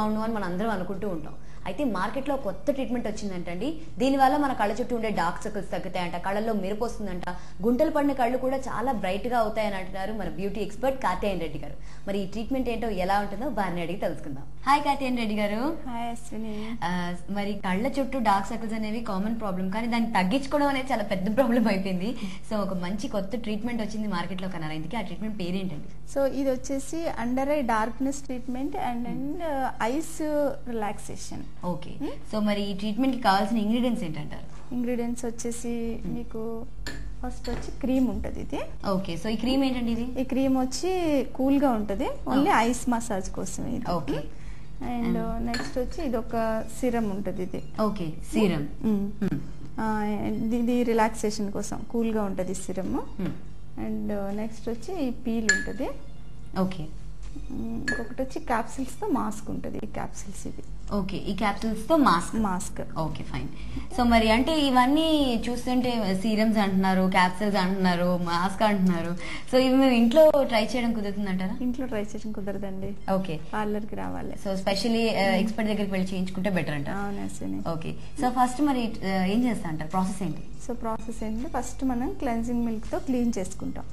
బాగుండు అని మనం అందరం అనుకుంటూ ఉంటాం. అయితే మార్కెట్లో కొత్త ట్రీట్మెంట్ వచ్చిందంటండి. దీనివల్ల మన కళ్ళ చుట్టూ ఉండే డార్క్ సర్కిల్స్ తగ్గుతాయంట, కళ్ళల్లో మెరుపు వస్తుందంట, గుంటలు పడిన కళ్ళు కూడా చాలా బ్రైట్ గా అవుతాయని అంటున్నారు మన బ్యూటీ ఎక్స్పర్ట్ కార్తికేయన్ రెడ్డి గారు. మరి ఈ ట్రీట్మెంట్ ఏంటో ఎలా ఉంటుందో వారిని అడిగి తెలుసుకుందాం. హాయ్ కార్తికేయన్ రెడ్డి గారు. హాయ్ అశ్విని. మరి కళ్ళ చుట్టూ డార్క్ సర్కిల్స్ అనేవి కామన్ ప్రాబ్లం, కానీ దాన్ని తగ్గించుకోవడం అనేది చాలా పెద్ద ప్రాబ్లం అయిపోయింది. సో ఒక మంచి కొత్త ట్రీట్మెంట్ వచ్చింది మార్కెట్ లో కన్నారు. ఇందుకే ఆ ట్రీట్మెంట్ పేరేంటండి? సో ఇది వచ్చేసి under eye darkness treatment and ice relaxation. Okay. So మరి ఈ ట్రీట్మెంట్ కి కావాల్సిన ఇంగ్రీడియంట్స్ ఏంటంటారు? ఇంగ్రీడియంట్స్ వచ్చేసి మీకు ఫస్ట్ వచ్చి క్రీమ్ ఉంటుంది ఇది. ఓకే. సో ఈ క్రీమ్ ఏంటండి? ఇది ఈ క్రీమ్ వచ్చి కూల్ గా ఉంటుంది, ఓన్లీ ఐస్ మసాజ్ కోసం ఇది. ఓకే. అండ్ నెక్స్ట్ వచ్చి ఇది ఒక సిరం ఉంటుంది ఇది. Okay, serum. ఇది రిలాక్సేషన్ కోసం కూల్ గా ఉంటుంది సిరమ్. అండ్ నెక్స్ట్ వచ్చి ఈ పీల్ ఉంటుంది. ఓకే. ఇంకొకటి వచ్చి క్యాప్సిల్స్ తో మాస్క్ ఉంటుంది. ఈ క్యాప్సిల్స్ ఇది. ఓకే, ఈ క్యాప్సిల్స్ తో మాస్క్. Okay, fine. సో మరి అంటే ఇవన్నీ చూస్తుంటే సీరమ్స్ అంటున్నారు, క్యాప్సిల్స్ అంటున్నారు, మాస్క్ అంటున్నారు. సో ఇవి మేము ఇంట్లో ట్రై చేయడం కుదురుతుందంటారా? ఇంట్లో ట్రై చేయడం కుదరదండి. ఓకే, పార్లర్ కి రావాలి. సో స్పెషల్లీ ఎక్స్పర్ట్ దగ్గరికి వెళ్ళి చేయించుకుంటే బెటర్ అంట. ఓకే. సో ఫస్ట్ మరి ఏం చేస్తా అంటారు, ప్రాసెస్ ఏంటి? సో ప్రాసెస్ ఏంటంటే ఫస్ట్ మనం క్లెన్జింగ్ మిల్క్ తో క్లీన్ చేసుకుంటాం.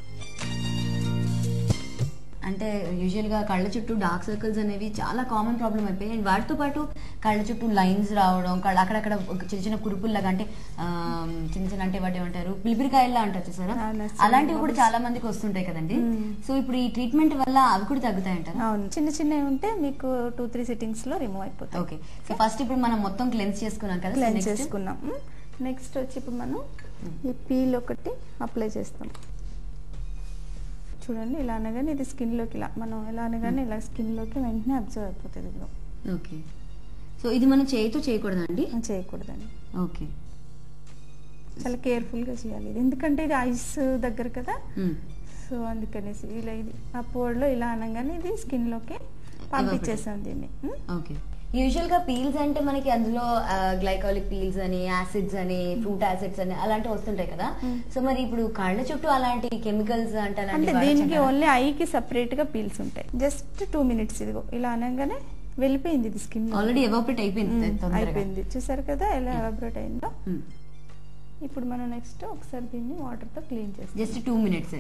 అంటే యూజువల్ గా కళ్ళ చుట్టూ డార్క్ సర్కిల్స్ అనేవి చాలా కామన్ ప్రాబ్లం అయిపోయాయి. అండ్ వాటితో పాటు కళ్ళ చుట్టూ లైన్స్ రావడం, అక్కడక్కడ చిన్న చిన్న కురుపుల్లాగా, అంటే చిన్న చిన్న అంటే వాటి ఏమంటారు, పిలిపిరికాయల్లా అంటారు చూసారా, అలాంటివి కూడా చాలా మందికి వస్తుంటాయి కదండి. సో ఇప్పుడు ఈ ట్రీట్మెంట్ వల్ల అవి కూడా తగ్గుతాయంటారా? అవును, చిన్న చిన్నవి ఉంటే మీకు 2-3 సిట్టింగ్స్ లో రిమూవ్ అయిపోతాయి. ఓకే. సో ఫస్ట్ ఇప్పుడు మనం మొత్తం క్లెన్స్ చేసుకున్నాం కదా, క్లెన్స్ చేసుకున్నాం. నెక్స్ట్ వచ్చి ఇప్పుడు మనం ఈ పీల్ ఒకటి అప్లై చేస్తాం. చూడండి, ఇలా అనగానే ఇది స్కిన్ లోకి, ఇలా మనం ఎలా అనగానే ఇలా స్కిన్ లోకి వెంటనే అబ్జర్వ్ అయిపోతుంది. ఓకే. సో ఇది మనం చేయితో చేయకూడదండి? చేయకూడదండి. ఓకే. చాలా కేర్ఫుల్ గా చేయాలి ఇది, ఎందుకంటే ఇది ఐస్ దగ్గర కదా. సో అందుకనేసి ఇలా ఇది అప్వర్డ్ లో ఇలా అనగానే ఇది స్కిన్ లోకి పంపించేసాం దీన్ని. ఓకే. యూజువల్ గా పీల్స్ అంటే మనకి అందులో గ్లైకాలిక్ పీల్స్ అని, యాసిడ్స్ అని, ఫ్రూట్ యాసిడ్స్ అని అలాంటివి వస్తుంటాయి కదా. సో మరి ఇప్పుడు కళ్ళ చుట్టూ అలాంటి కెమికల్స్ అంటే దీనికి ఓన్లీ ఐకి సెపరేట్ గా పీల్స్ ఉంటాయి. జస్ట్ 2 minutes ఇదిగో ఇలా అనగానే వెళ్ళిపోయింది ఇది స్కిన్, ఆల్రెడీ ఎవాపరేట్ అయిపోయింది. చూసారు కదా ఎలా ఎవాపరేట్ అయిందో. ఇప్పుడు మనం నెక్స్ట్ ఒకసారి దీన్ని వాటర్ తో క్లీన్ చేస్తాం. Just 2 minutes.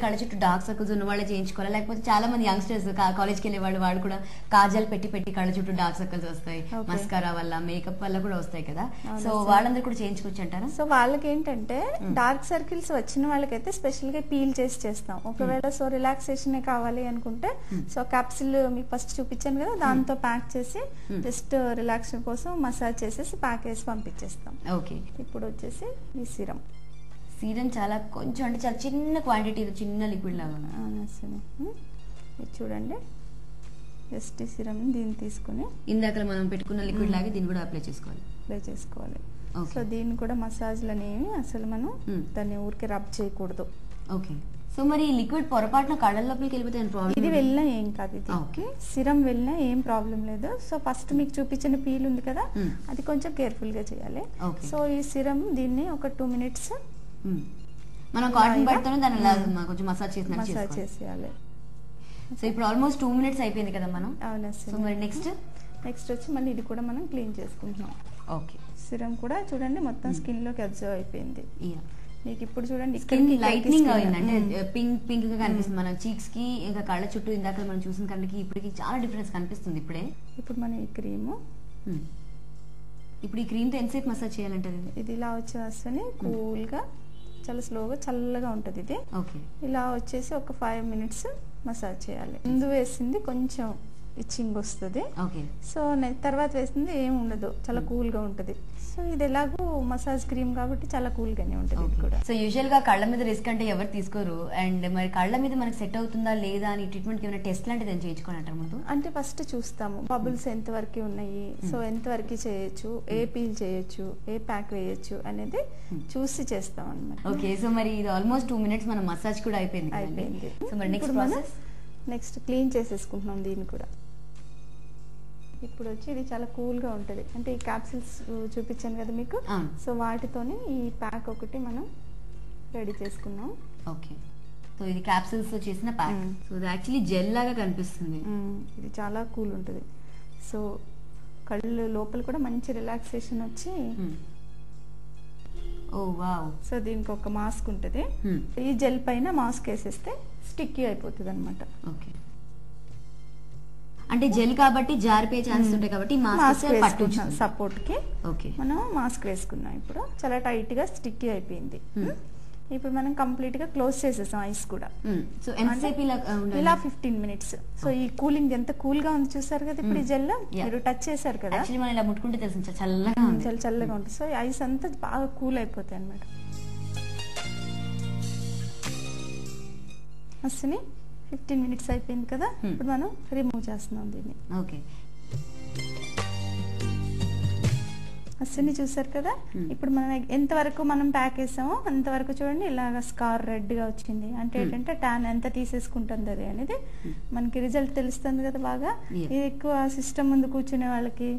కళ్ళ చుట్టూ డార్క్ సర్కిల్స్ ఉన్న వాళ్ళే చేయించుకోవాలి, లేకపోతే చాలా మంది యంగ్స్టర్స్ కాలేజ్కి వెళ్ళే వాళ్ళు కూడా కాజల్ పెట్టి కళ్ళ చుట్టూ డార్క్ సర్కిల్స్ వస్తాయి, మస్కారా వల్ల, మేకప్ వల్ల కూడా వస్తాయి కదా. సో వాళ్ళందరూ కూడా చేయించుకోవచ్చు అంటారా? సో వాళ్ళకి ఏంటంటే డార్క్ సర్కిల్స్ వచ్చిన వాళ్ళకైతే స్పెషల్ గా పీల్ చేసి చేస్తాం. ఒకవేళ సో రిలాక్సేషన్ కావాలి అనుకుంటే సో క్యాప్సిల్ మీకు ఫస్ట్ చూపించాను కదా, దాంతో ప్యాక్ చేసి జస్ట్ రిలాక్సేషన్ కోసం మసాజ్ చేసేసి ప్యాక్ వేసి పంపించేస్తాం. ఓకే. ఇప్పుడు వచ్చేసి ఈ సీరం చాలా కొంచెం, అంటే చాలా చిన్న క్వాంటిటీ, చిన్న లిక్విడ్ లాగా ఇది చూడండి. జస్ట్ ఈ సీరం దీన్ని తీసుకుని ఇందాక మనం పెట్టుకున్న లిక్విడ్ లాగా దీన్ని కూడా అప్లై చేసుకోవాలి. సో దీన్ని కూడా మసాజ్లు అనేవి అసలు మనం దాన్ని ఊరికే రబ్ చేయకూడదు. ఓకే. సో మరి లిక్విడ్ పొరపాటున కళ్ళ లోపలికి వెళ్ళిపోతే ఇది వెళ్ళినా ఏం కాదు, ఇది సిరం వెళ్ళినా ఏం ప్రాబ్లం లేదు. సో ఫస్ట్ మీకు చూపించిన పీల్ ఉంది కదా, అది కొంచెం కేర్ఫుల్ గా చేయాలి. సో ఈ సిరం దీన్ని ఒక 2 minutes మనం కాటన్ పట్టుకొని దాన్ని కొంచెం మసాజ్ చేసేయాలి. సో ఇప్పుడు ఆల్మోస్ట్ 2 minutes అయిపోయింది కదా మనం. అవునా. సో మరి నెక్స్ట్ వచ్చి మళ్ళీ ఇది కూడా మనం క్లీన్ చేసుకుంటున్నాం. ఓకే. సిరం కూడా చూడండి మొత్తం స్కిన్ లోకి అబ్జర్వ్ అయిపోయింది. మీకు ఇప్పుడు చూడండి స్కిన్ లైట్నింగ్ అయింది, అంటే పింక్ గా కనిపిస్తుంది మన చీక్స్ కి, ఇంకా కళ్ళ చుట్టూ ఇందాక మనం చూసిన కళ్ళకి ఇప్పటికి చాలా డిఫరెన్స్ కనిపిస్తుంది ఇప్పుడే. ఇప్పుడు మనం ఈ క్రీమ్, ఇప్పుడు ఈ క్రీమ్ తో ఎంతసేపు మసాజ్ చేయాలంటే ఇది ఇలా వచ్చేసి కూల్ గా చాలా స్లోగా చల్లగా ఉంటది ఇది. ఓకే. ఇలా వచ్చేసి ఒక 5 minutes మసాజ్ చేయాలి. ముందు వేసింది కొంచెం ఇచ్చింగ్ వస్తుంది. సో తర్వాత వేసింది ఏం ఉండదు, చాలా కూల్ గా ఉంటది. సో ఇది ఎలాగో మసాజ్ క్రీమ్ కాబట్టి చాలా కూల్ గానే ఉంటుంది ఇది కూడా. సో యూజువల్ గా కళ్ళ మీద రిస్క్ అంటే ఎవరు తీసుకోరు. అండ్ మరి కళ్ళ మీద మనకి సెట్ అవుతుందా లేదా అని ట్రీట్మెంట్ ఏమైనా టెస్ట్ లాంటిది చేయించుకోవాలంటారు ముందు? అంటే ఫస్ట్ చూస్తాము బబుల్స్ ఎంత వరకు ఉన్నాయి, సో ఎంత వరకు చేయొచ్చు, ఏ పీల్ చేయొచ్చు, ఏ ప్యాక్ వేయొచ్చు అనేది చూసి చేస్తాం అన్నమాట. ఓకే. సో మరి ఇది ఆల్మోస్ట్ 2 minutes మన మసాజ్ కూడా అయిపోయింది. సో మరి నెక్స్ట్ క్లీన్ చేసేసుకుంటున్నాం దీన్ని కూడా. ఇప్పుడు వచ్చి ఇది చాలా కూల్ గా ఉంటది, అంటే ఈ క్యాప్సిల్స్ చూపించాను కదా మీకు. సో వాటితోని ఈ ప్యాక్ ఒకటి మనం రెడీ చేసుకున్నాం. ఓకే. సో ఇది క్యాప్సిల్స్ తో చేసిన ప్యాక్. సో ఇది యాక్చువల్లీ జెల్ లాగా కనిపిస్తుంది. ఇది చాలా కూల్ ఉంటది. సో కళ్ళు లోపల కూడా మంచి రిలాక్సేషన్ వచ్చి, ఓ వావ్. సో దీనికి ఒక మాస్క్ ఉంటుంది. ఈ జెల్ పైన మాస్క్ వేసేస్తే స్టిక్కీ అయిపోతుంది అనమాట. ఓకే, అంటే జెల్ కాబట్టి జారిపోయే ఛాన్సెస్ ఉంటాయి కాబట్టి మాస్క్ వేసుకుంటున్నాం సపోర్ట్ కి. ఓకే, మనం మాస్క్ వేసుకున్నాం. ఇప్పుడు చాలా టైట్ గా స్టిక్కీ అయిపోయింది. ఇప్పుడు మనం కంప్లీట్ గా క్లోజ్ చేసేసాం ఐస్ కూడా. సో ఎంతసేపు ఇలా 15 మినిట్స్. సో ఈ కూలింగ్ ఎంత కూల్ గా ఉంది చూసారు కదా. ఇప్పుడు ఈ జెల్ మీరు టచ్ చేశారు కదా, యాక్చువల్లీ మనం ఇలా ముట్టుకుంటే తెలుసు చల్లగా ఉంది, చాలా చల్లగా ఉంటుంది. సో ఐస్ అంతా బాగా కూల్ అయిపోతాయి అన్నమాట. అసలు 15 మినిట్స్ అయిపోయింది కదా. ఇప్పుడు మనం రిమూవ్ చేస్తున్నాం దీన్ని. ఓకే, అస్సని చూసారు కదా. ఇప్పుడు మనం ఎంతవరకు మనం ప్యాక్ వేసామో అంతవరకు చూడండి ఇలాగ స్కార్ రెడ్ గా వచ్చింది. అంటే ఏంటంటే ట్యాన్ ఎంత తీసేసుకుంటుంది అది అనేది మనకి రిజల్ట్ తెలుస్తుంది కదా బాగా. ఇది ఎక్కువ సిస్టమ్ ముందు కూర్చునే వాళ్ళకి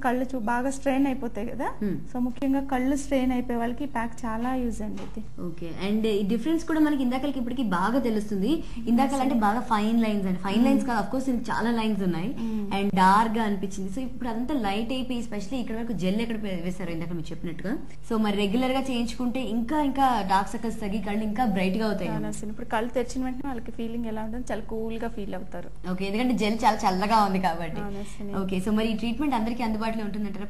కళ్ళు బాగా స్ట్రెయిన్ అయిపోతాయి కదా. సో ముఖ్యంగా కళ్ళు స్ట్రెయిన్ అయిపోయే వాళ్ళకి ప్యాక్ చాలా యూజ్ అండి ఇది. ఓకే, అండ్ ఈ డిఫరెన్స్ కూడా మనకి ఇందాకలకి ఇప్పటికి బాగా తెలుస్తుంది. ఇందాకలు అంటే బాగా ఫైన్ లైన్స్ అండి, ఫైన్ లైన్స్ కాదు అఫ్ కోర్స్ చాలా లైన్స్ ఉన్నాయి అండ్ డార్క్ గా అనిపించింది. సో ఇప్పుడు అదంతా లైట్ అయిపోయి స్పెషల్లీ ఇక్కడ వరకు జెల్ ఎక్కడ వేశారు ఇందాక మీరు చెప్పినట్టుగా. సో మరి రెగ్యులర్ గా చేయించుకుంటే ఇంకా ఇంకా డార్క్ సర్కిల్స్ తగ్గి కళ్ళు ఇంకా బ్రైట్ గా అవుతాయి. ఇప్పుడు కళ్ళు తెరిచిన వెంటనే వాళ్ళకి ఫీలింగ్ ఎలా ఉంటుంది, చాలా కూల్ గా ఫీల్ అవుతారు. ఓకే, ఎందుకంటే జెల్ చాలా చల్లగా ఉంది కాబట్టి. ఓకే, సో మరి ఈ ట్రీట్మెంట్ అందరికీ అందుబాటులో ఉంటుందంటారా?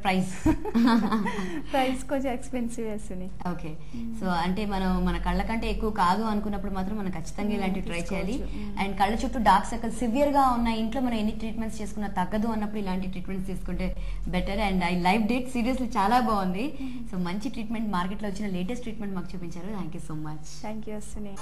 ప్రైస్ కొంచెం ఎక్స్పెన్సివ్ వేస్తుంది. ఓకే, సో అంటే మనం మన కళ్ళ కంటే ఎక్కువ కాదు అనుకున్నప్పుడు మాత్రం మనం ఖచ్చితంగా ఇలాంటివి ట్రై చేయాలి. అండ్ కళ్ళ చుట్టూ డార్క్ సర్కిల్స్ సివియర్ గా ఉన్న ఇంట్లో మనం ఎన్ని ట్రీట్మెంట్స్ చేసుకున్నా తగ్గదు అన్నప్పుడు ఇలాంటి ట్రీట్మెంట్స్ తీసుకుంటే better. And I live date seriously చాలా బాగుంది. సో మంచి ట్రీట్మెంట్, మార్కెట్ లో వచ్చిన లేటెస్ట్ ట్రీట్మెంట్ మాకు చూపించారు. Thank you so much. Thank you Ashwini.